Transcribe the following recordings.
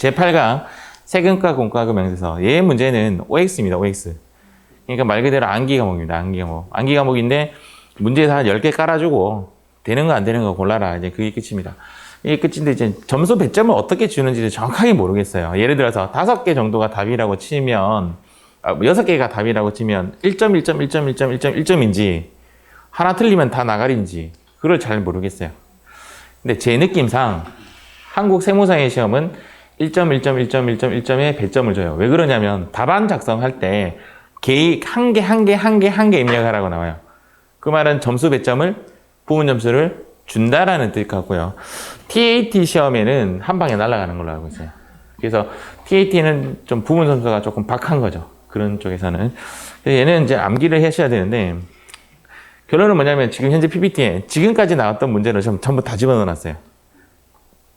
제8강 세금과 공과금 명세서. 얘 문제는 OX입니다. OX. 그러니까 말 그대로 암기 과목입니다. 암기 과목. 암기 과목인데 문제에서 한 10개 깔아주고 되는 거 안 되는 거 골라라. 이제 그게 끝입니다. 이게 끝인데 이제 점수 배점을 어떻게 주는지 정확하게 모르겠어요. 예를 들어서 5개 정도가 답이라고 치면 6개가 답이라고 치면 1점, 1점, 1점, 1점, 1점, 1점인지 하나 틀리면 다 나가리인지 그걸 잘 모르겠어요. 근데 제 느낌상 한국 세무사의 시험은 1점, 1점, 1점, 1점, 1점에 배점을 줘요. 왜 그러냐면 답안 작성할 때 한 개 입력하라고 나와요. 그 말은 점수 배점을 부분 점수를 준다라는 뜻 같고요. TAT 시험에는 한 방에 날아가는 걸로 알고 있어요. 그래서 TAT는 좀 부분 점수가 조금 박한 거죠. 그런 쪽에서는. 얘는 이제 암기를 하셔야 되는데 결론은 뭐냐면 지금 현재 PPT에 지금까지 나왔던 문제를 전부 다 집어넣어놨어요.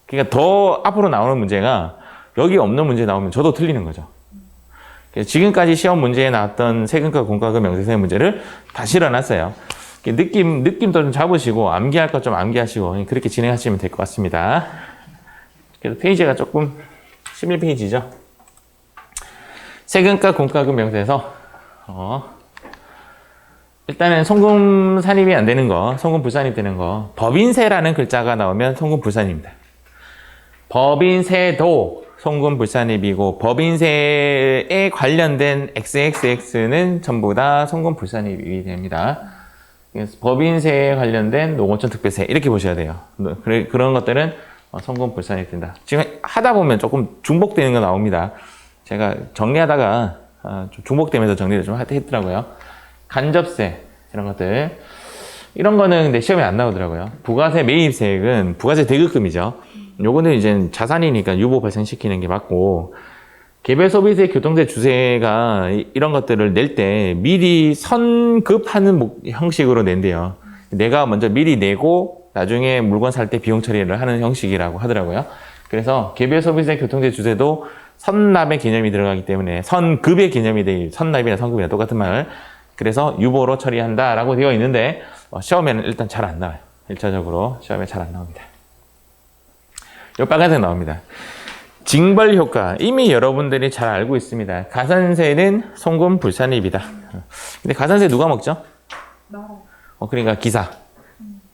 그러니까 더 앞으로 나오는 문제가 여기 없는 문제 나오면 저도 틀리는 거죠. 지금까지 시험 문제에 나왔던 세금과 공과금 명세서의 문제를 다 실어놨어요. 느낌도 좀 잡으시고 암기할 것 좀 암기하시고 그렇게 진행하시면 될 것 같습니다. 그래서 페이지가 조금 11페이지죠. 세금과 공과금 명세서. 일단은 송금 산입이 안 되는 거, 송금 불산입 되는 거. 법인세라는 글자가 나오면 송금 불산입니다. 법인세도 송금 불산입이고 법인세에 관련된 XXX는 전부 다 송금 불산입이 됩니다. 그래서 법인세에 관련된 농어촌 특별세 이렇게 보셔야 돼요. 그런 것들은 송금 불산입 된다. 지금 하다 보면 조금 중복되는 거 나옵니다. 제가 정리하다가 좀 중복되면서 정리를 좀 했더라고요. 간접세 이런 것들, 이런 거는 근데 시험에 안 나오더라고요. 부가세 매입세액은 부가세 대급금이죠. 요거는 이제 자산이니까 유보 발생시키는 게 맞고, 개별 소비세, 교통세, 주세가 이런 것들을 낼 때 미리 선급하는 형식으로 낸대요. 내가 먼저 미리 내고 나중에 물건 살 때 비용 처리를 하는 형식이라고 하더라고요. 그래서 개별 소비세, 교통세, 주세도 선납의 개념이 들어가기 때문에 선급의 개념이 선납이나 선급이나 똑같은 말. 그래서 유보로 처리한다라고 되어 있는데 시험에는 일단 잘 안 나와요. 1차적으로 시험에 잘 안 나옵니다. 요 빨간색 나옵니다. 징벌 효과. 이미 여러분들이 잘 알고 있습니다. 가산세는 송금 불산입이다. 근데 가산세 누가 먹죠? 나라. 그러니까 기사.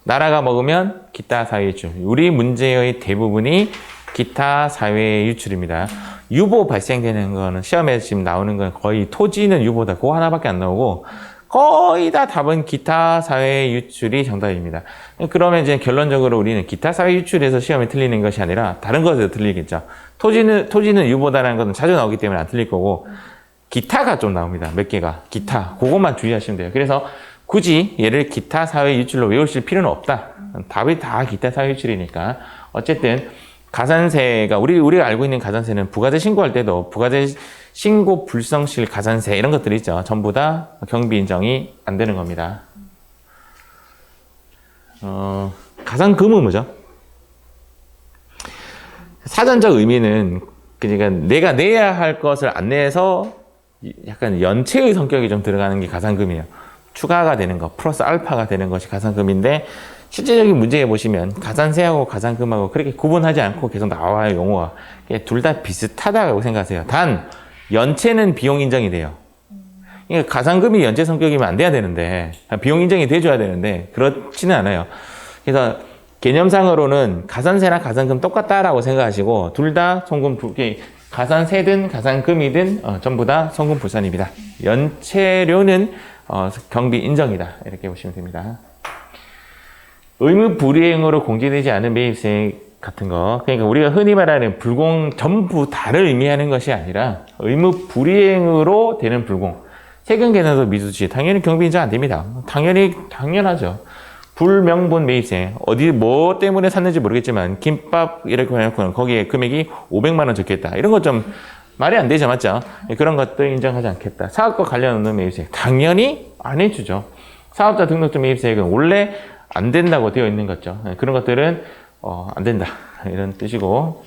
나라가 먹으면 기타 사회 유출. 우리 문제의 대부분이 기타 사회 유출입니다. 유보 발생되는 거는 시험에 지금 나오는 건 거의 토지는 유보다. 그거 하나밖에 안 나오고 거의 다 답은 기타 사회 유출이 정답입니다. 그러면 이제 결론적으로 우리는 기타 사회 유출에서 시험에 틀리는 것이 아니라 다른 것에서 틀리겠죠. 토지는 유보다라는 것은 자주 나오기 때문에 안 틀릴 거고 기타가 좀 나옵니다. 몇 개가. 기타. 그것만 주의하시면 돼요. 그래서 굳이 얘를 기타 사회 유출로 외우실 필요는 없다. 답이 다 기타 사회 유출이니까. 어쨌든 가산세가 우리가 알고 있는 가산세는 부가세 신고할 때도 부가세 신고 불성실 가산세 이런 것들이 있죠. 전부 다 경비 인정이 안 되는 겁니다. 가산금은 뭐죠? 사전적 의미는 그러니까 내가 내야 할 것을 안 내서 약간 연체의 성격이 좀 들어가는 게 가산금이에요. 추가가 되는 거, 플러스 알파가 되는 것이 가산금인데 실제적인 문제에 보시면 가산세하고 가산금하고 그렇게 구분하지 않고 계속 나와요, 용어가. 둘 다 비슷하다고 생각하세요. 단 연체는 비용 인정이 돼요. 그러니까 가산금이 연체 성격이면 안 돼야 되는데 비용 인정이 돼줘야 되는데 그렇지는 않아요. 그래서 개념상으로는 가산세나 가산금 똑같다라고 생각하시고 둘 다 송금 가산세든 가산금이든 전부 다 송금 불산입니다. 연체료는 경비 인정이다 이렇게 보시면 됩니다. 의무 불이행으로 공제되지 않은 매입세 같은 거, 그러니까 우리가 흔히 말하는 불공 전부 다를 의미하는 것이 아니라 의무 불이행으로 되는 불공. 세금 계산서 미수치 당연히 경비 인정 안 됩니다. 당연하죠. 불명분 매입세, 뭐 때문에 샀는지 모르겠지만 김밥 이렇게 해놓고는 거기에 금액이 500만 원 적혀있다. 이런 것 좀 말이 안 되죠, 맞죠? 그런 것도 인정하지 않겠다. 사업과 관련 없는 매입세 당연히 안 해주죠. 사업자 등록증 매입세액은 원래 안 된다고 되어 있는 거죠. 그런 것들은 안 된다 이런 뜻이고,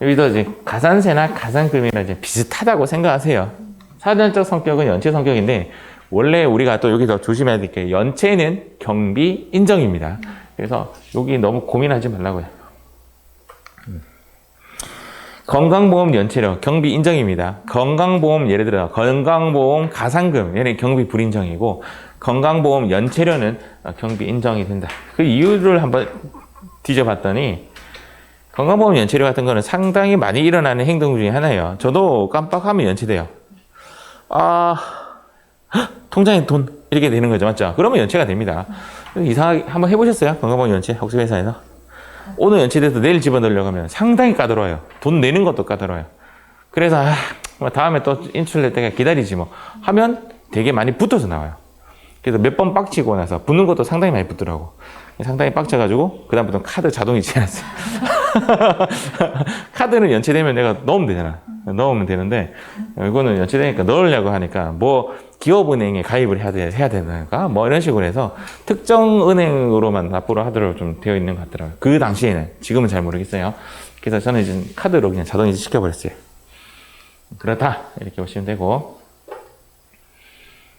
여기도 이제 가산세나 가산금이나 이제 비슷하다고 생각하세요. 사전적 성격은 연체 성격인데 원래 우리가 또 여기서 조심해야 될 게 연체는 경비 인정입니다. 그래서 여기 너무 고민하지 말라고요. 건강보험 연체료 경비 인정입니다. 건강보험 예를 들어 건강보험 가상금 얘는 경비 불인정이고 건강보험 연체료는 경비 인정이 된다. 그 이유를 한번 뒤져봤더니 건강보험 연체료 같은 거는 상당히 많이 일어나는 행동 중에 하나예요. 저도 깜빡하면 연체돼요. 통장에 돈 이렇게 되는 거죠. 맞죠? 그러면 연체가 됩니다. 이상하게 한번 해보셨어요? 건강보험 연체 혹시 회사에서? 오늘 연체돼서 내일 집어넣으려고 하면 상당히 까다로워요. 돈 내는 것도 까다로워요. 그래서 다음에 또 인출될 때가 기다리지 뭐 하면 되게 많이 붙어서 나와요. 그래서 몇 번 빡치고 나서 붙는 것도 상당히 많이 붙더라고. 상당히 빡쳐가지고 그다음부터는 카드 자동이 지났어요. 카드는 연체되면 내가 넣으면 되잖아. 넣으면 되는데 이거는 연체되니까 넣으려고 하니까 뭐 기업은행에 가입을 해야 되는가 뭐 이런 식으로 해서 특정 은행으로만 납부를 하도록 좀 되어 있는 것 같더라고요. 그 당시에는. 지금은 잘 모르겠어요. 그래서 저는 이제 카드로 그냥 자동이체 시켜버렸어요. 그렇다 이렇게 보시면 되고,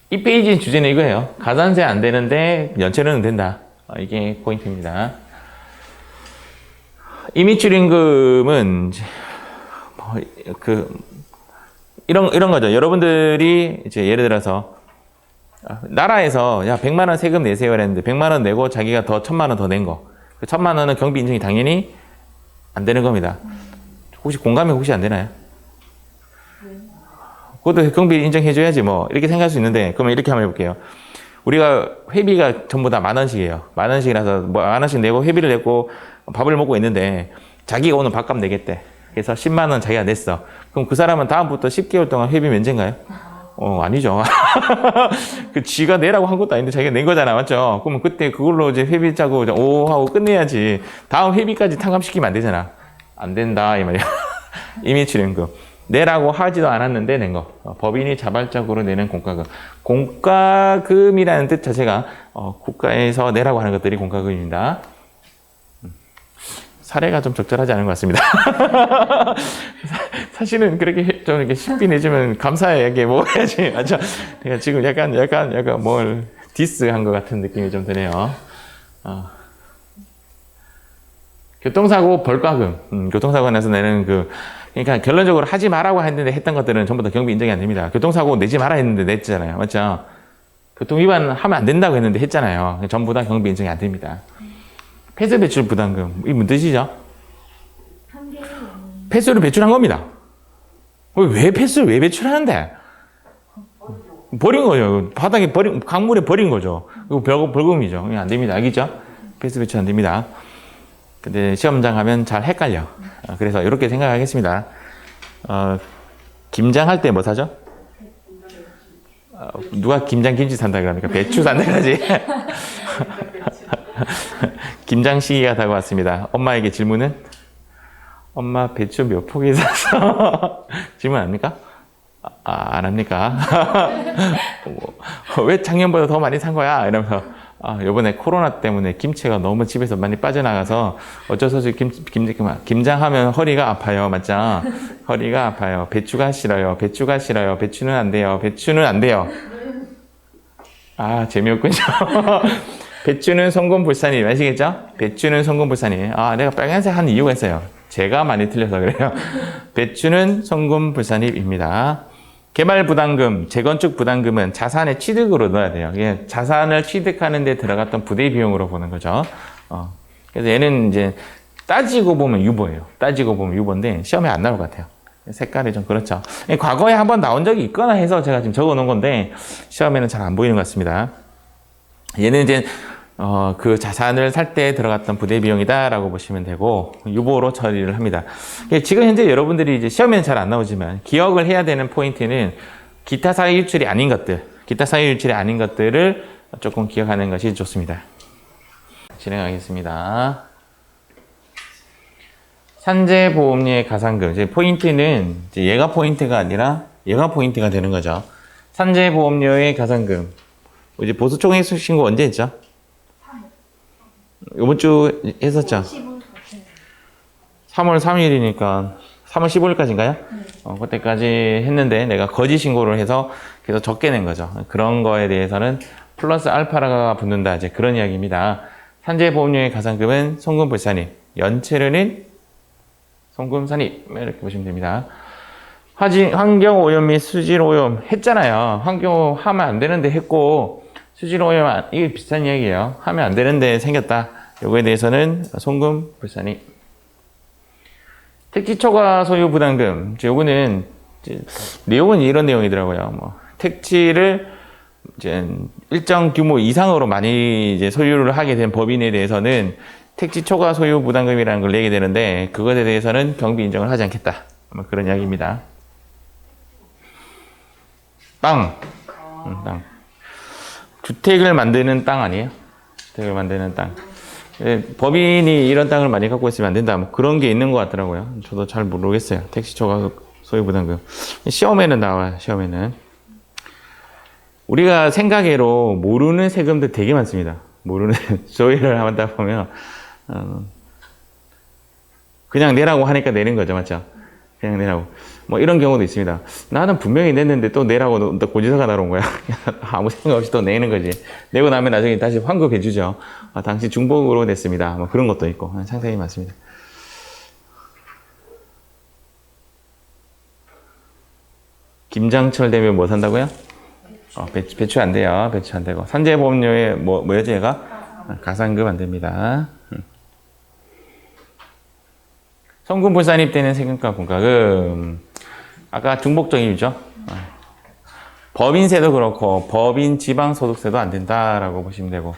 이 페이지 주제는 이거예요. 가산세 안 되는데 연체료는 된다. 이게 포인트입니다. 임의출임금은 이런 거죠. 여러분들이 이제 예를 들어서 나라에서 야 100만 원 세금 내세요 했는데 100만 원 내고 자기가 더 1000만 원 더 낸 거. 그 1000만 원은 경비 인정이 당연히 안 되는 겁니다. 혹시 공감이 혹시 안 되나요? 그것도 경비 인정해줘야지 뭐 이렇게 생각할 수 있는데, 그러면 이렇게 한번 해볼게요. 우리가 회비가 전부 다 10,000원씩이에요. 10,000원씩이라서 뭐 10,000원씩 내고 회비를 냈고 밥을 먹고 있는데 자기가 오늘 밥값 내겠대. 그래서 10만 원 자기가 냈어. 그럼 그 사람은 다음부터 10개월 동안 회비 면제인가요? 아니죠. 그 쥐가 내라고 한 것도 아닌데 자기가 낸 거잖아. 맞죠? 그러면 그때 그걸로 이제 회비 짜고 오 하고 끝내야지. 다음 회비까지 탕감시키면 안 되잖아. 안 된다 이 말이야. 임의출임금. 내라고 하지도 않았는데 낸 거. 법인이 자발적으로 내는 공과금. 공과금이라는 뜻 자체가 국가에서 내라고 하는 것들이 공과금입니다. 사례가 좀 적절하지 않은 것 같습니다. 사실은 그렇게 좀 이렇게 신비 내주면 감사하게 먹어야지. 맞죠? 내가 지금 약간 뭘 디스한 것 같은 느낌이 좀 드네요. 교통사고 벌과금. 교통사고 나서 내는 그러니까 결론적으로 하지 말라고 했는데 했던 것들은 전부 다 경비 인정이 안 됩니다. 교통사고 내지 마라 했는데 냈잖아요. 맞죠? 교통위반 하면 안 된다고 했는데 했잖아요. 전부 다 경비 인정이 안 됩니다. 폐쇄 배출 부담금. 이게 무슨 뜻이죠? 폐쇄를 배출한 겁니다. 왜 폐쇄를 왜 배출하는데? 버린 거죠. 바닥에 강물에 버린 거죠. 이거 벌금이죠. 이거 안 됩니다. 알겠죠? 폐쇄 배출 안 됩니다. 근데 시험장 하면 잘 헷갈려. 그래서 이렇게 생각하겠습니다. 김장할 때 뭐 사죠? 누가 김치 산다 그럽니까? 배추 산다 그러지? 김장 시기가 다가왔습니다. 엄마에게 질문은? 엄마 배추 몇 포기 샀어? 질문 합니까? 안 합니까? 왜 작년보다 더 많이 산 거야? 이러면서 요번에 코로나 때문에 김치가 너무 집에서 많이 빠져나가서 어쩔 수 없이 김장하면 허리가 아파요. 맞죠? 허리가 아파요. 배추가 싫어요. 배추는 안 돼요. 재미없군요. 배추는 송금불산이 아시겠죠? 배추는 송금불산이. 내가 빨간색 한 이유가 있어요. 제가 많이 틀려서 그래요. 배추는 송금불산입니다. 개발부담금, 재건축 부담금은 자산의 취득으로 넣어야 돼요. 이게 자산을 취득하는 데 들어갔던 부대 비용으로 보는 거죠. 그래서 얘는 이제 따지고 보면 유보예요. 따지고 보면 유보인데 시험에 안 나올 것 같아요. 색깔이 좀 그렇죠. 과거에 한번 나온 적이 있거나 해서 제가 지금 적어 놓은 건데 시험에는 잘 안 보이는 것 같습니다. 얘는 이제 그 자산을 살 때 들어갔던 부대 비용이다라고 보시면 되고 유보로 처리를 합니다. 지금 현재 여러분들이 이제 시험에는 잘 안 나오지만 기억을 해야 되는 포인트는 기타 사유 유출이 아닌 것들을 조금 기억하는 것이 좋습니다. 진행하겠습니다. 산재보험료의 가산금. 이제 포인트는 이제 얘가 포인트가 아니라 얘가 포인트가 되는 거죠. 산재보험료의 가산금. 이제 보수총액 신고 언제 했죠? 이번 주 했었죠? 3월 3일이니까 3월 15일까지인가요? 그때까지 했는데 내가 거짓 신고를 해서 계속 적게 낸 거죠. 그런 거에 대해서는 플러스 알파가 붙는다. 이제 그런 이야기입니다. 산재보험료의 가산금은 송금불산이, 연체료는 송금 산입 이렇게 보시면 됩니다. 환경오염 및 수질오염 했잖아요. 환경오염 하면 안 되는데 했고 수질오염 이게 비슷한 이야기예요. 하면 안 되는데 생겼다. 요거에 대해서는 송금 불산입. 택지 초과 소유 부담금. 요거는 내용은 이런 내용이더라고요. 뭐 택지를 이제 일정 규모 이상으로 많이 이제 소유를 하게 된 법인에 대해서는 택지 초과 소유 부담금이라는 걸 내게 되는데 그것에 대해서는 경비 인정을 하지 않겠다. 뭐 그런 이야기입니다. 땅. 주택을 만드는 땅 아니에요? 주택을 만드는 땅. 법인이 이런 땅을 많이 갖고 있으면 안 된다. 뭐 그런 게 있는 것 같더라고요. 저도 잘 모르겠어요. 택지 초과 소유 부담금. 시험에는 나와요. 시험에는. 우리가 생각외로 모르는 세금들 되게 많습니다. 모르는 조회를 하다 보면 그냥 내라고 하니까 내는 거죠, 맞죠? 그냥 내라고. 뭐 이런 경우도 있습니다. 나는 분명히 냈는데 또 내라고 또 고지서가 나온 거야. 아무 생각 없이 또 내는 거지. 내고 나면 나중에 다시 환급해 주죠. 당시 중복으로 냈습니다. 뭐 그런 것도 있고 상당히 많습니다. 김장철 되면 뭐 산다고요? 배추 안 돼요. 배추 안 되고. 산재보험료에 뭐였지 얘가? 가산금 안 됩니다. 송금 불산입 되는 세금과 공과금. 아까 중복적이죠. 법인세도 그렇고 법인 지방소득세도 안 된다라고 보시면 되고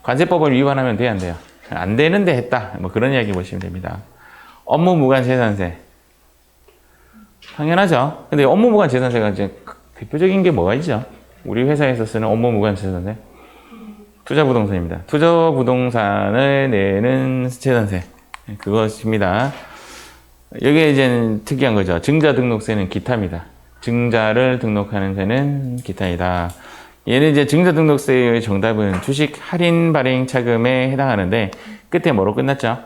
관세법을 위반하면 돼요, 안 돼요? 안 되는데 했다. 뭐 그런 이야기 보시면 됩니다. 업무무관재산세. 당연하죠. 근데 업무무관재산세가 이제 대표적인 게 뭐가 있죠? 우리 회사에서 쓰는 업무무관재산세. 투자부동산입니다. 투자부동산을 내는 재산세. 그것입니다. 여기에 이제 특이한 거죠. 증자등록세는 기타입니다. 증자를 등록하는 세는 기타이다. 얘는 이제 증자등록세의 정답은 주식 할인 발행 차금에 해당하는데 끝에 뭐로 끝났죠?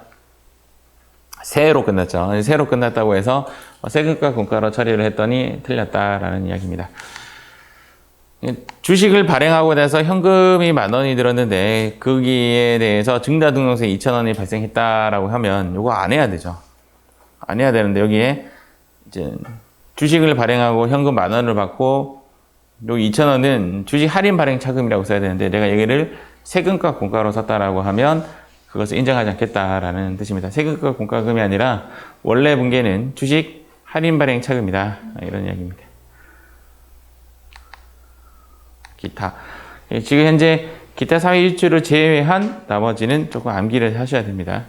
세로 끝났죠. 세로 끝났다고 해서 세금과 공과로 처리를 했더니 틀렸다라는 이야기입니다. 주식을 발행하고 나서 현금이 10,000원이 들었는데 거기에 대해서 증자등록세 2,000원이 발생했다라고 하면 이거 안 해야 되죠. 안 해야 되는데 여기에 이제 주식을 발행하고 현금 10,000원을 받고 여기 2,000원은 주식 할인 발행 차금이라고 써야 되는데 내가 여기를 세금과 공과로 썼다라고 하면 그것을 인정하지 않겠다라는 뜻입니다. 세금과 공과금이 아니라 원래 분계는 주식 할인 발행 차금이다. 이런 이야기입니다. 기타. 지금 현재 기타 사회 일주를 제외한 나머지는 조금 암기를 하셔야 됩니다.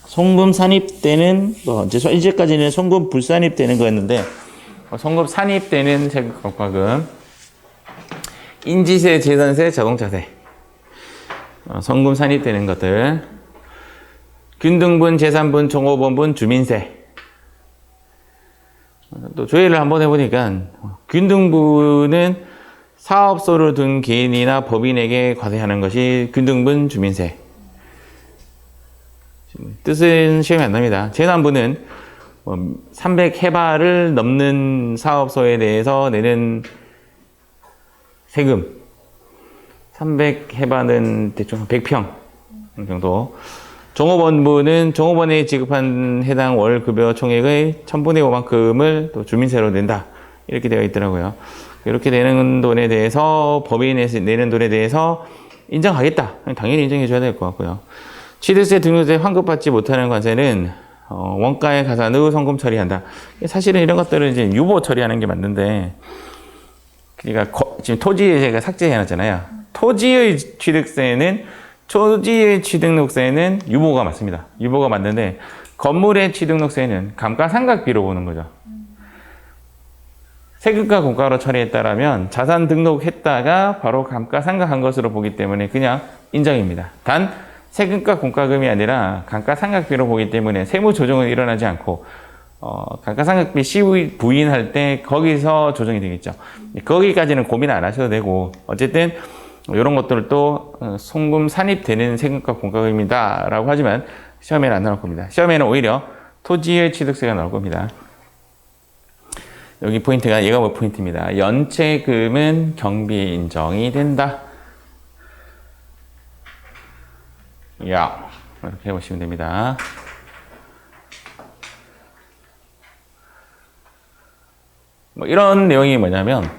송금 산입되는 이제까지는 송금 불산입되는 거였는데 송금 산입되는 세금과금, 인지세, 재산세, 자동차세, 송금 산입되는 것들, 균등분, 재산분, 종업원분, 주민세. 또 조회를 한번 해보니까 균등분은 사업소를 둔 개인이나 법인에게 과세하는 것이 균등분 주민세. 뜻은 시험이 안 납니다. 재산분은 300해발을 넘는 사업소에 대해서 내는 세금. 300해발은 대충 100평 정도. 종업원분은 종업원에 지급한 해당 월 급여 총액의 1000분의 5만큼을 또 주민세로 낸다. 이렇게 되어 있더라고요. 이렇게 내는 돈에 대해서 법인에서 내는 돈에 대해서 인정하겠다. 당연히 인정해 줘야 될 것 같고요. 취득세, 등록세 환급받지 못하는 관세는 원가에 가산 후 송금 처리한다. 사실은 이런 것들은 이제 유보 처리하는 게 맞는데, 그러니까 지금 토지에 제가 삭제해놨잖아요. 토지의 취득록세는 유보가 맞습니다. 유보가 맞는데 건물의 취득록세는 감가상각비로 보는 거죠. 세금과 공과로 처리했다라면 자산 등록했다가 바로 감가상각한 것으로 보기 때문에 그냥 인정입니다. 단 세금과 공과금이 아니라 감가상각비로 보기 때문에 세무 조정은 일어나지 않고 감가상각비 시 부인할 때 거기서 조정이 되겠죠. 거기까지는 고민 안 하셔도 되고 어쨌든 이런 것들도 송금 산입되는 세금과 공과금이다 라고 하지만 시험에는 안 나올 겁니다. 시험에는 오히려 토지의 취득세가 나올 겁니다. 여기 포인트가 얘가 뭐 포인트입니다. 연체금은 경비 인정이 된다. 야, 이렇게 해보시면 됩니다. 뭐 이런 내용이 뭐냐면,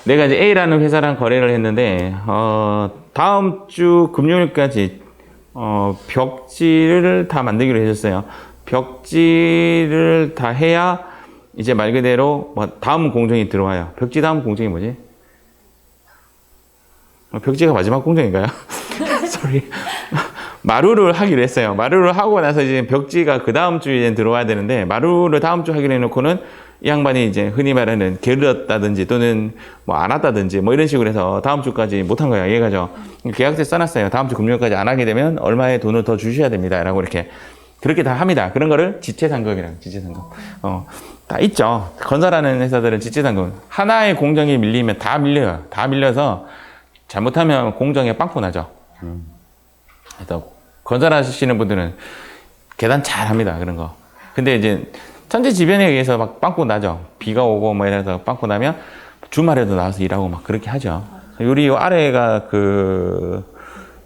내가 이제 A라는 회사랑 거래를 했는데, 다음 주 금요일까지, 벽지를 다 만들기로 해줬어요. 벽지를 다 해야, 이제 말 그대로, 다음 공정이 들어와요. 벽지 다음 공정이 뭐지? 벽지가 마지막 공정인가요? sorry. 마루를 하기로 했어요. 마루를 하고 나서 이제 벽지가 그 다음 주에 이제 들어와야 되는데, 마루를 다음 주 하기로 해놓고는 이 양반이 이제 흔히 말하는 게을렀다든지 또는 뭐 안 왔다든지 뭐 이런 식으로 해서 다음 주까지 못한 거예요. 이해가죠? 계약서에 써놨어요. 다음 주 금요일까지 안 하게 되면 얼마의 돈을 더 주셔야 됩니다. 라고 이렇게. 그렇게 다 합니다. 그런 거를 지체상금이라고, 지체상금. 다 있죠. 건설하는 회사들은 지체상금. 하나의 공정이 밀리면 다 밀려요. 다 밀려서 잘못하면 공정에 빵꾸 나죠. 그래서 건설하시는 분들은 계산 잘 합니다. 그런 거. 근데 이제 천재지변에 의해서 막 빵꾸 나죠. 비가 오고 뭐 이래서 빵꾸 나면 주말에도 나와서 일하고 막 그렇게 하죠. 우리 아래가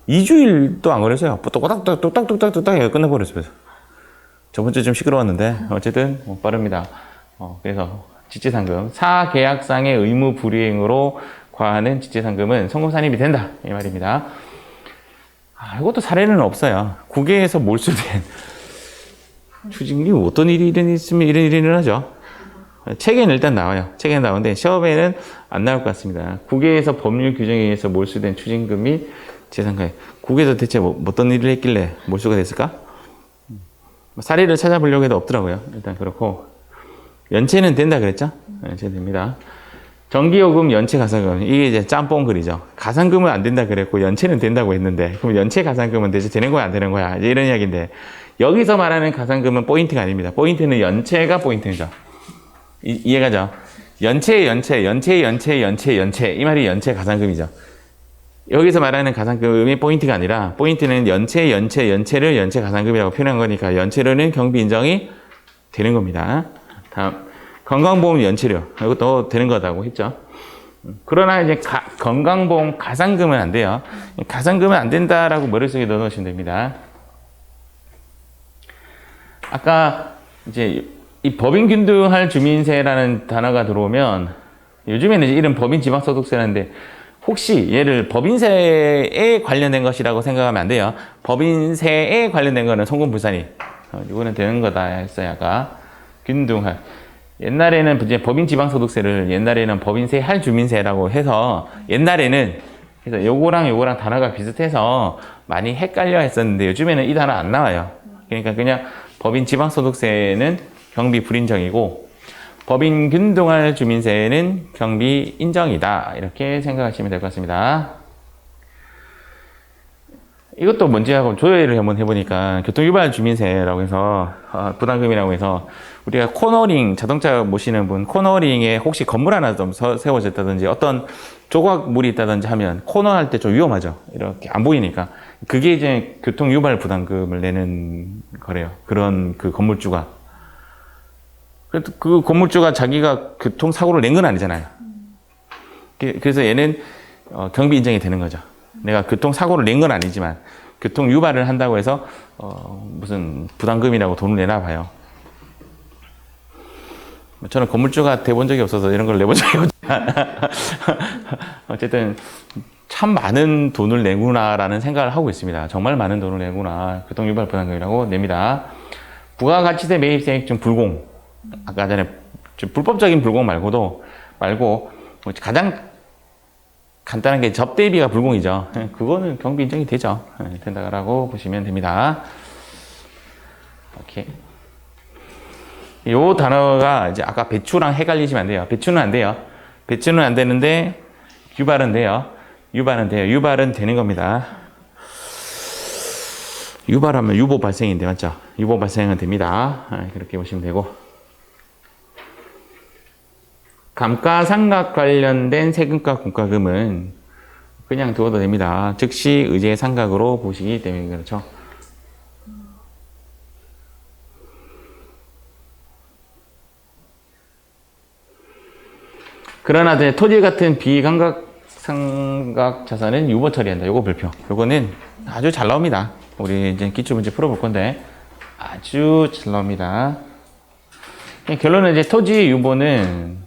2주일도 안 걸렸어요. 뚝딱뚝딱 해서 끝나버렸어요. 저번 주 좀 시끄러웠는데 어쨌든 빠릅니다. 그래서 지체상금, 사계약상의 의무 불이행으로 과하는 지체상금은 송금 산입이 된다 이 말입니다. 이것도 사례는 없어요. 국외에서 몰수된 추징이 어떤 일이 있으면 이런 일이 일어나죠. 책에는 일단 나와요. 책에는 나오는데 시험에는 안 나올 것 같습니다. 국외에서 법률 규정에 의해서 몰수된 추징금이 재산가액. 국외에서 대체 어떤 일을 했길래 몰수가 됐을까? 사례를 찾아보려고 해도 없더라고요. 일단 그렇고 연체는 된다 그랬죠? 연체 됩니다. 전기요금, 연체 가산금, 이게 이제 짬뽕 글이죠. 가산금은 안 된다 그랬고 연체는 된다고 했는데 그럼 연체 가산금은 대체 되는 거야 안 되는 거야 이제 이런 이야기인데 여기서 말하는 가산금은 포인트가 아닙니다. 포인트는 연체가 포인트죠. 이해가죠? 연체 이 말이 연체 가산금이죠. 여기서 말하는 가산금이 포인트가 아니라 포인트는 연체를 연체 가산금이라고 표현한 거니까 연체료는 경비 인정이 되는 겁니다. 다음 건강보험 연체료 이것도 되는 거다고 했죠. 그러나 이제 건강보험 가산금은 안 돼요. 가산금은 안 된다라고 머릿속에 넣어놓으시면 됩니다. 아까 이제 이 법인균등할 주민세라는 단어가 들어오면 요즘에는 이제 이름 법인지방소득세라는데 혹시 얘를 법인세에 관련된 것이라고 생각하면 안 돼요. 법인세에 관련된 거는 송금불산이 이거는 되는 거다 했어요. 아까 균등할 옛날에는 이제 법인지방소득세를 옛날에는 법인세 할 주민세라고 해서 옛날에는 그래서 요거랑 단어가 비슷해서 많이 헷갈려 했었는데 요즘에는 이 단어 안 나와요. 그러니까 그냥 법인지방소득세는 경비 불인정이고 법인균등할 주민세는 경비 인정이다. 이렇게 생각하시면 될 것 같습니다. 이것도 뭔지 하고 조회를 한번 해보니까 교통유발 주민세라고 해서 부담금이라고 해서 우리가 코너링 자동차 모시는 분 코너링에 혹시 건물 하나 좀 세워졌다든지 어떤 조각물이 있다든지 하면 코너할 때 좀 위험하죠. 이렇게 안 보이니까 그게 이제 교통유발 부담금을 내는 거래요. 그런 그 건물주가 그 건물주가 자기가 교통사고를 낸 건 아니잖아요. 그래서 얘는 경비 인정이 되는 거죠. 내가 교통사고를 낸 건 아니지만 교통유발을 한다고 해서 무슨 부담금이라고 돈을 내나 봐요. 저는 건물주가 돼본 적이 없어서 이런 걸 내본 적이 없지만 어쨌든 참 많은 돈을 내구나라는 생각을 하고 있습니다. 정말 많은 돈을 내구나. 교통유발 부담금이라고 냅니다. 부가가치세 매입세액 불공. 아까 전에 불법적인 불공 말고 가장 간단한 게 접대비가 불공이죠. 그거는 경비 인정이 되죠. 된다라고 보시면 됩니다. 오케이. 요 단어가 이제 아까 배추랑 헷갈리시면 안 돼요. 배추는 안 돼요. 배추는 안 되는데 유발은 돼요. 유발은 돼요. 유발은 되는 겁니다. 유발하면 유보 발생인데 맞죠? 유보 발생은 됩니다. 그렇게 보시면 되고. 감가상각 관련된 세금과 공과금은 그냥 두어도 됩니다. 즉시 의제 상각으로 보시기 때문에 그렇죠. 그러나 토지 같은 비감각 상각 자산은 유보 처리한다. 요거 불표. 요거는 아주 잘 나옵니다. 우리 이제 기출문제 풀어볼 건데 아주 잘 나옵니다. 결론은 이제 토지는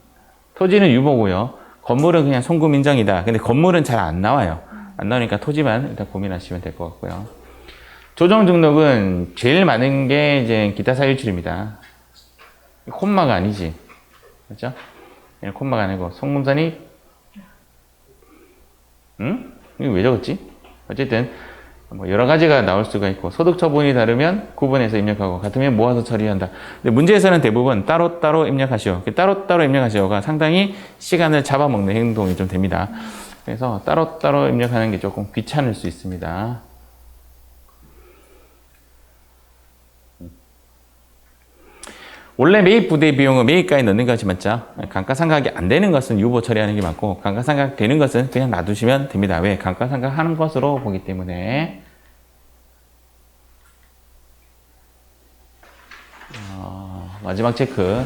유보고요. 건물은 그냥 송금 인정이다. 근데 건물은 잘 안 나와요. 안 나오니까 토지만 일단 고민하시면 될 것 같고요. 조정 등록은 제일 많은 게 이제 기타 사유출입니다. 콤마가 아니지. 그렇죠? 콤마가 아니고 송금산이 이거 왜 적었지? 어쨌든 뭐 여러 가지가 나올 수가 있고 소득 처분이 다르면 구분해서 입력하고 같으면 모아서 처리한다. 근데 문제에서는 대부분 따로따로 입력하시오. 따로따로 입력하시오가 상당히 시간을 잡아먹는 행동이 좀 됩니다. 그래서 따로따로 입력하는 게 조금 귀찮을 수 있습니다. 원래 매입 부대 비용은 매입가에 넣는 것이 맞죠? 감가상각이 안 되는 것은 유보 처리하는 게 맞고 감가상각 되는 것은 그냥 놔두시면 됩니다. 왜? 감가상각 하는 것으로 보기 때문에. 마지막 체크.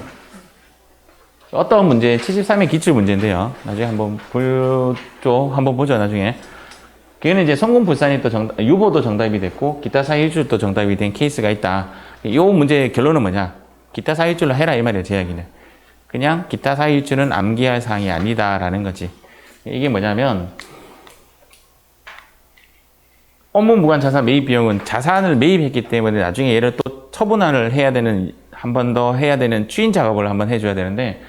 어떤 문제? 73의 기출 문제인데요. 나중에 한번 한번 보죠, 나중에. 걔는 이제 송금불산이 또 유보도 정답이 됐고, 기타 사유출도 정답이 된 케이스가 있다. 이 문제의 결론은 뭐냐? 기타 사유출로 해라, 이 말이에요, 제 이야기는. 그냥 기타 사유출은 암기할 사항이 아니다라는 거지. 이게 뭐냐면, 업무 무관 자산 매입 비용은 자산을 매입했기 때문에 나중에 얘를 또 처분을 해야 되는, 한 번 더 해야 되는 추인 작업을 한번 해줘야 되는데,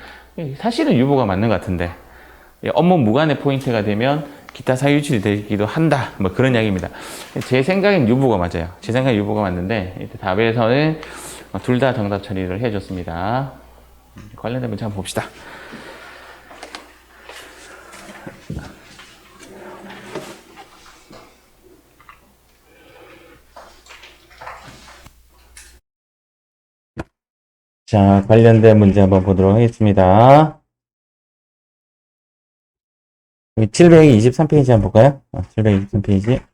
사실은 유보가 맞는 것 같은데, 업무 무관의 포인트가 되면 기타 사유출이 되기도 한다. 뭐 그런 이야기입니다. 제 생각엔 유보가 맞아요. 제 생각엔 유보가 맞는데, 답에서는 둘 다 정답 처리를 해줬습니다. 관련된 문제 한번 봅시다. 자, 관련된 문제 한번 보도록 하겠습니다. 723페이지 한번 볼까요? 723페이지.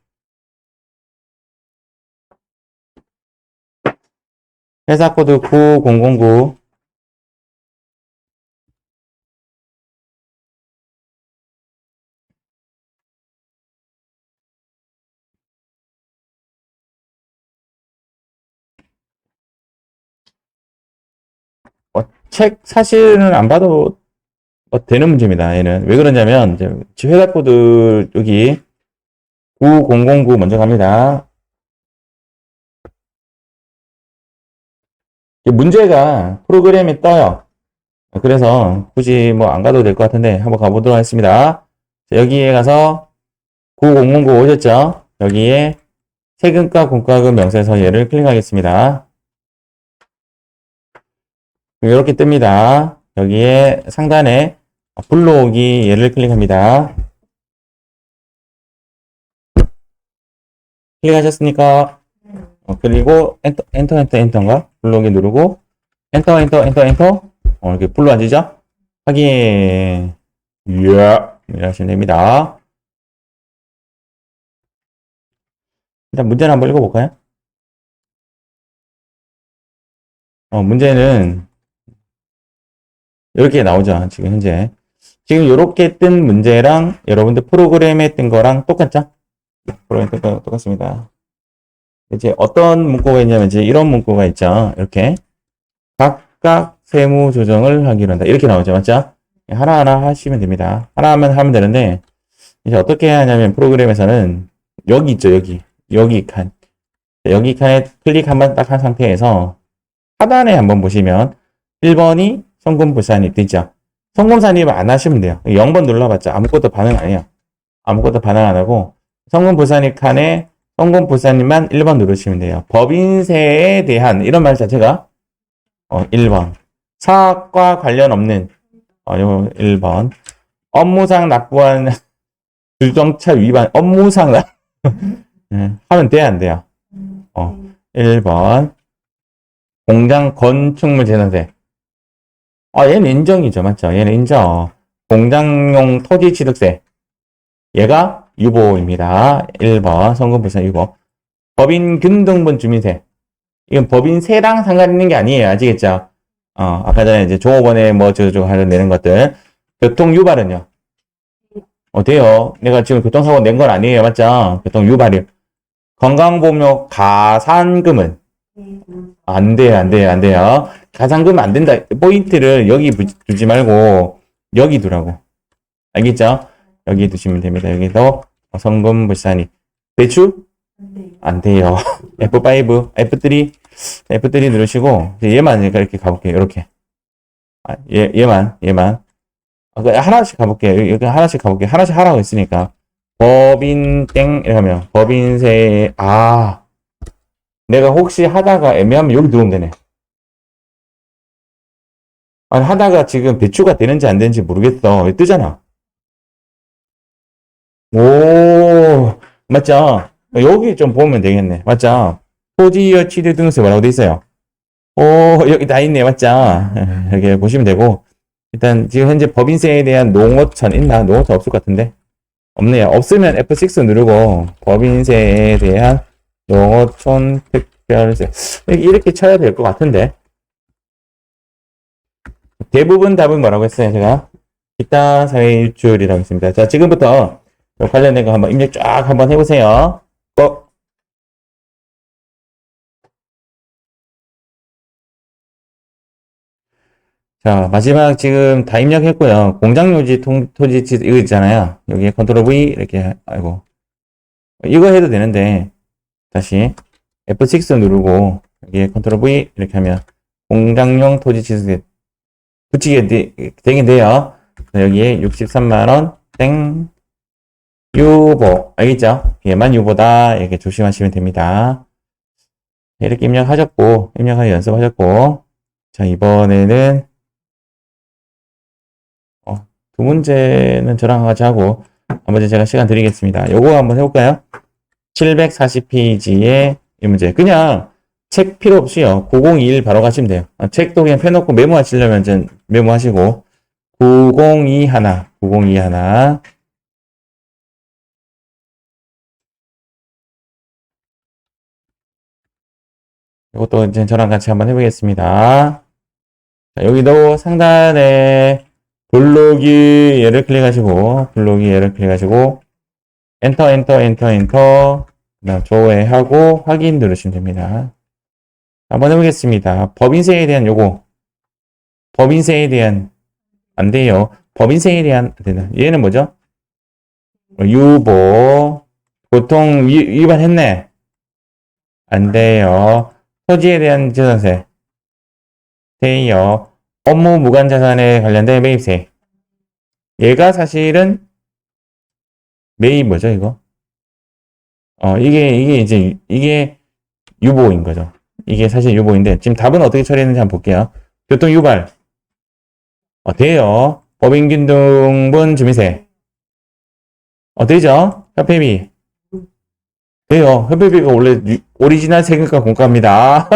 회사 코드 9009. 책 사실은 안 봐도 되는 문제입니다. 얘는 왜 그러냐면 이제 회사 코드 여기 9009 먼저 갑니다. 문제가 프로그램에 떠요. 그래서 굳이 뭐 안 가도 될 것 같은데 한번 가보도록 하겠습니다. 여기에 가서 9009 오셨죠? 여기에 세금과 공과금 명세서 얘를 클릭하겠습니다. 이렇게 뜹니다. 여기에 상단에 불러오기 얘를 클릭합니다. 클릭하셨습니까? 그리고 엔터인가? 불러오기 누르고 엔터 이렇게 불러 앉으죠? 확인. 이렇게 하시면 됩니다. 일단 문제를 한번 읽어볼까요? 문제는 이렇게 나오죠. 지금 현재. 지금 이렇게 뜬 문제랑 여러분들 프로그램에 뜬 거랑 똑같죠? 프로그램에 뜬 거랑 똑같습니다. 이제 어떤 문구가 있냐면 이제 이런 문구가 있죠. 이렇게. 각각 세무 조정을 하기로 한다. 이렇게 나오죠. 맞죠? 하나하나 하시면 됩니다. 하나만 하면 되는데, 이제 어떻게 하냐면 프로그램에서는 여기 있죠. 여기 칸. 여기 칸에 클릭 한번 딱 한 상태에서 하단에 한번 보시면 1번이 송금불산입 되죠. 송금산입 안 하시면 돼요. 0번 눌러봤자 아무것도 반응 안 해요. 아무것도 반응 안 하고 송금불산입 칸에 송금불산입만 1번 누르시면 돼요. 법인세에 대한 이런 말 자체가 1번. 사업과 관련 없는 요 1번. 업무상 납부한 규정차 위반 업무상 하면 돼야 안 돼요. 1번. 공장 건축물 재산세. 얘는 인정이죠. 맞죠? 얘는 인정. 공장용 토지 취득세. 얘가 유보입니다. 1번. 송금불산 유보. 법인 균등분 주민세. 이건 법인세랑 상관 있는 게 아니에요. 아시겠죠? 아까 전에 이제 종업원에 뭐 저저저 하려 내는 것들. 교통유발은요? 돼요. 내가 지금 교통사고 낸 건 아니에요. 맞죠? 교통유발이요. 건강보험료 가산금은 안 돼요, 안 돼요, 안 돼요. 가산금 안 된다. 포인트를 여기 두지 말고 여기 두라고. 알겠죠? 여기 두시면 됩니다. 여기서 성금 불산이 배추? 안 돼요. F5, F3 누르시고 얘만 이렇게 가볼게요. 이렇게. 얘만. 하나씩 가볼게요. 여기 하나씩 가볼게요. 하나씩 하라고 했으니까. 법인 땡 이렇게 하면 법인세 내가 혹시 하다가 애매하면 여기 들어오면 되네. 아니 하다가 지금 배추가 되는지 안 되는지 모르겠어. 뜨잖아. 오 맞죠? 여기 좀 보면 되겠네. 맞죠? 토지여 취득 등록세 뭐라고 돼 있어요? 오 여기 다 있네. 맞죠? 여기 보시면 되고 일단 지금 현재 법인세에 대한 농어촌 있나? 농어촌 없을 것 같은데 없네요. 없으면 F6 누르고 법인세에 대한 농어촌 특별세 이렇게 쳐야 될 것 같은데 대부분 답은 뭐라고 했어요? 제가 기타 사회 유출이라고 했습니다. 자 지금부터 관련된 거 한번 입력 쫙 한번 해보세요. 자 마지막 지금 다 입력했고요. 공장요지 토지 이거 있잖아요. 여기에 컨트롤 V 이렇게 아이고 이거 해도 되는데 다시 F6 누르고 여기에 컨트롤 V 이렇게 하면 공장용 토지 지수 붙이게 되긴 돼요. 여기에 63만원 땡 유보 알겠죠? 얘만 유보다 이렇게 조심하시면 됩니다. 이렇게 입력하셨고 연습하셨고 자 이번에는 두 문제는 저랑 같이 하고 나머지 제가 시간 드리겠습니다. 요거 한번 해볼까요? 740페이지에 이 문제 그냥 책 필요 없이요. 9021 바로 가시면 돼요. 책도 그냥 펴놓고 메모하시려면 좀 메모하시고 9021 이것도 이제 저랑 같이 한번 해보겠습니다. 자, 여기도 상단에 블록이 얘를 클릭하시고 엔터 그다음 조회하고 확인 누르시면 됩니다. 한번 해보겠습니다. 법인세에 대한 안 돼요. 법인세에 대한 얘는 뭐죠? 유보 보통 위반했네. 안 돼요. 토지에 대한 재산세 돼요. 업무 무관 자산에 관련된 매입세. 얘가 사실은 매입 뭐죠, 이거? 이게 유보인 거죠. 이게 사실 유보인데, 지금 답은 어떻게 처리했는지 한번 볼게요. 교통 유발. 돼요. 법인균등분 주민세. 되죠? 협회비. 돼요. 협회비가 원래 오리지널 세금과 공과입니다.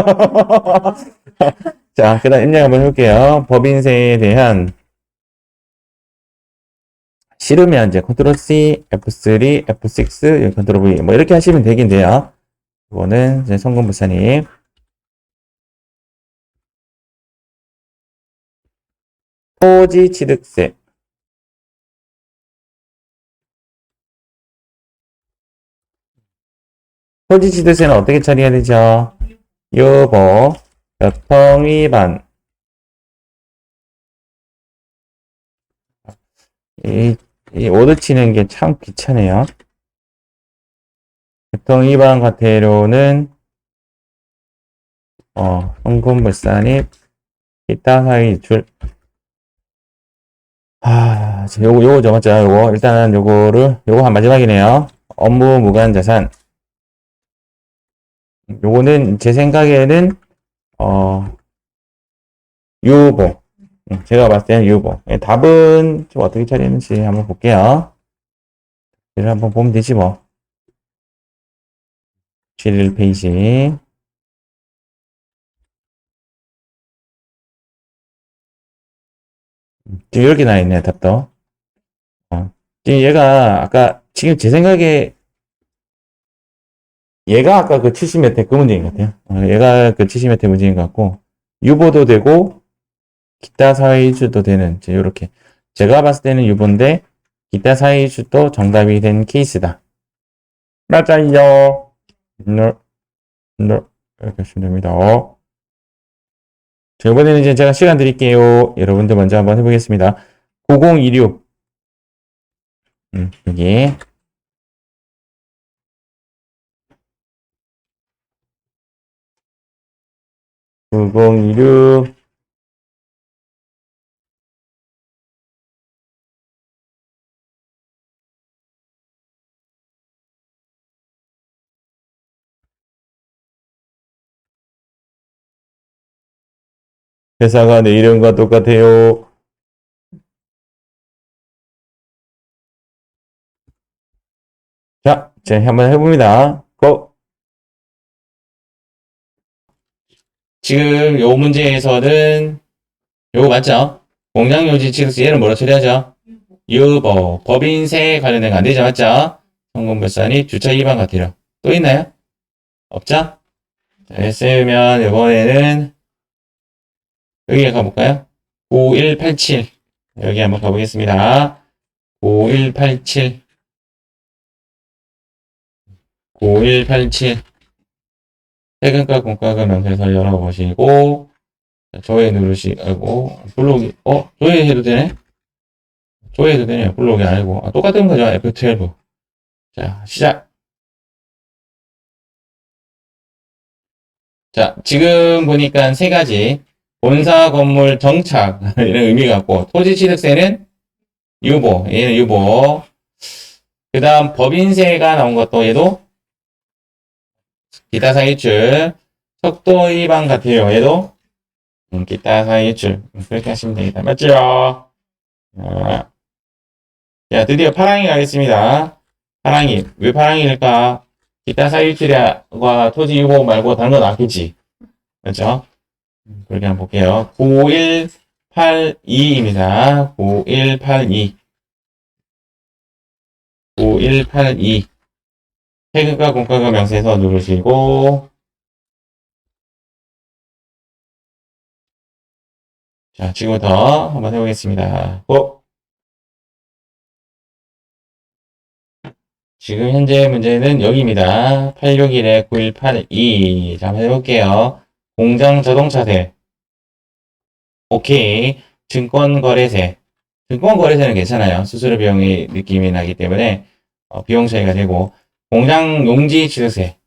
자, 그 다음 입력 한번 해볼게요. 법인세에 대한 싫으면 이제 컨트롤 C, F3, F6, 컨트롤 V 뭐 이렇게 하시면 되긴 돼요. 이거는 이제 성금부사님 토지취득세 토지취득세는 어떻게 처리해야 되죠? 유보 교통위반 이 오드 치는 게 참 귀찮아요. 교통위반 과태료는 성금불산입 기타 사유 유출 요거죠 맞죠? 일단은 요거 한 마지막이네요. 업무 무관 자산 요거는 제 생각에는 유보 제가 봤을 때는 유보 답은 좀 어떻게 처리했는지 한번 볼게요. 얘를 한번 보면 되지 뭐. 71페이지 지금 이렇게 나와있네요. 답도 지금 얘가 아까 지금 제 생각에 얘가 아까 그 70몇 회 그 문제인 것 같아요. 얘가 그 70몇 회 문제인 것 같고 유보도 되고 기타 사회이주도 되는 이제 요렇게 제가 봤을 때는 유보인데 기타 사회이주도 정답이 된 케이스다. 맞아요. 이렇게 하시면 됩니다. 자, 이번에는 이제 제가 시간 드릴게요. 여러분들 먼저 한번 해보겠습니다. 9026. 여기. 9026. 회사가 내 이름과 똑같아요. 자, 이제 한번 해봅니다. 고! 지금 요 문제에서는 요거 맞죠? 공장용지 취득세 얘는 뭐로 처리하죠? 유보, 법인세 관련된 거 안 되죠? 맞죠? 성공결산이 주차 위반 과태료. 또 있나요? 없죠? 자, 했으면 이번에는 여기 가볼까요? 9187 여기 한번 가보겠습니다. 9187 9187 세금과 공과금 명세서 열어보시고 조회 누르시고 블록이 조회해도 되네? 조회해도 되네요. 블록이 아니고 똑같은 거죠. F12 자 시작. 자 지금 보니까 세 가지 본사 건물 정착 이런 의미가 있고 토지취득세는 유보 얘는 유보 그 다음 법인세가 나온 것도 얘도 기타 사유출 속도 위반 과태료 얘도 기타 사유출 그렇게 하시면 되겠다. 맞죠? 자 드디어 파랑이 가겠습니다. 파랑이 왜 파랑이일까? 기타 사유출과 토지 유보 말고 다른 건 아끼지. 맞죠? 그렇게 한번 볼게요. 9182입니다. 9182 9182 세금과 공과금 명세서 누르시고 자 지금부터 한번 해보겠습니다. 지금 현재 문제는 여기입니다. 861에 9182 자 한번 해볼게요. 공장 자동차세 오케이. 증권거래세 증권거래세는 괜찮아요. 수수료 비용의 느낌이 나기 때문에 비용 처리가 되고 공장 용지 취득세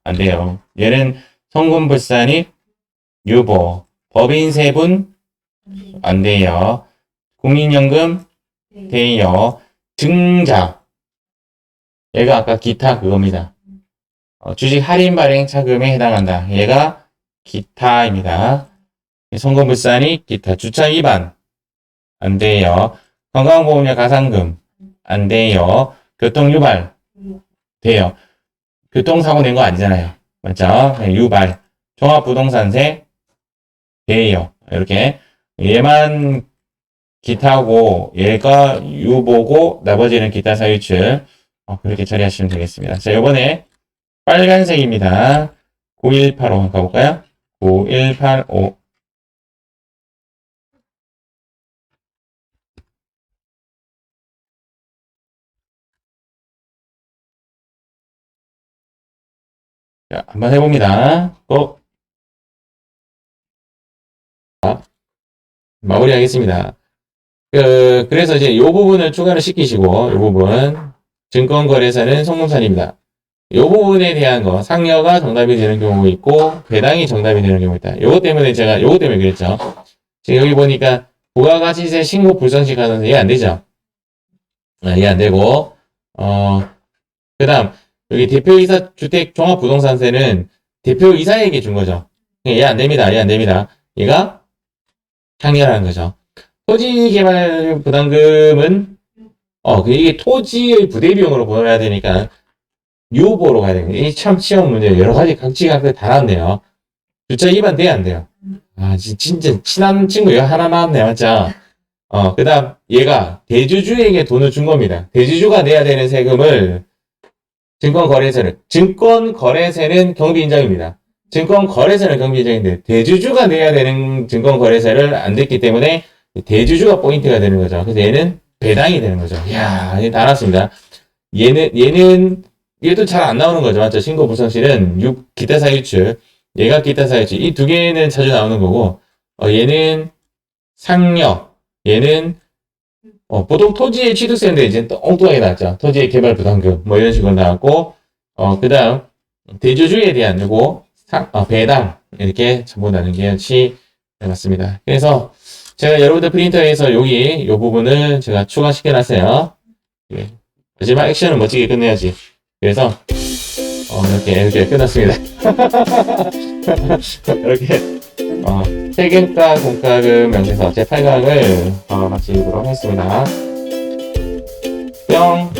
안 돼요. 얘는 성금불산이 유보 법인세분 안 돼요. 국민연금 돼요. 증자 얘가 아까 기타 그겁니다. 주식 할인 발행 차금에 해당한다. 얘가 기타입니다. 성금불산이 기타 주차 위반 안 돼요. 건강보험료 가산금 안 돼요. 교통유발 돼요. 교통사고 낸 거 아니잖아요. 맞죠? 유발 종합부동산세 돼요. 이렇게 얘만 기타고 얘가 유보고 나머지는 기타 사유출 그렇게 처리하시면 되겠습니다. 자 이번에 빨간색입니다. 9185 가볼까요? 9185 자, 한번 해봅니다. 마무리하겠습니다. 그래서 이제 이 부분을 추가를 시키시고, 이 부분, 증권거래사는 송금산입니다. 이 부분에 대한 거, 상여가 정답이 되는 경우 있고, 배당이 정답이 되는 경우 있다. 요것 때문에 제가, 요것 때문에 그랬죠. 지금 여기 보니까, 부가가치세 신고 불성식 하는데 얘 안 되죠? 얘 안 되고, 그 다음, 여기 대표이사 주택 종합부동산세는 대표이사에게 준 거죠. 얘 안 됩니다. 얘 안 됩니다. 얘가 상여라는 거죠. 토지개발 부담금은 이게 토지의 부대비용으로 보너야 되니까 유보로 가야 됩니다. 이게 참 시험 문제 여러 가지 각지각색 다 나왔네요. 주차 위반 돼야 안 돼요. 진짜 친한 친구 여기 하나 나왔네. 맞죠? 그 다음 얘가 대주주에게 돈을 준 겁니다. 대주주가 내야 되는 세금을 증권거래세는 경비인정입니다. 증권거래세는 경비인정인데 대주주가 내야 되는 증권거래세를 안 냈기 때문에 대주주가 포인트가 되는 거죠. 그래서 얘는 배당이 되는 거죠. 이야, 다 나왔습니다. 얘는 얘도 잘 안 나오는 거죠. 맞죠? 신고 불성실은 6 기타 사유출, 얘가 기타 사유출. 이 두 개는 자주 나오는 거고, 얘는 상력, 얘는 보통 토지의 취득세인데 이제 또 엉뚱하게 나왔죠. 토지의 개발 부담금 뭐 이런 식으로 나왔고, 그다음 대조주에 대한 요거 배당 이렇게 전부 나눈 게 같이 나왔습니다. 그래서 제가 여러분들 프린터에서 여기 요 부분을 제가 추가시켜 놨어요. 예. 마지막 액션은 멋지게 끝내야지. 그래서 이렇게 끝났습니다. 이렇게 세금과 공과금 명세서 제8강을 마치도록 하겠습니다. 뿅.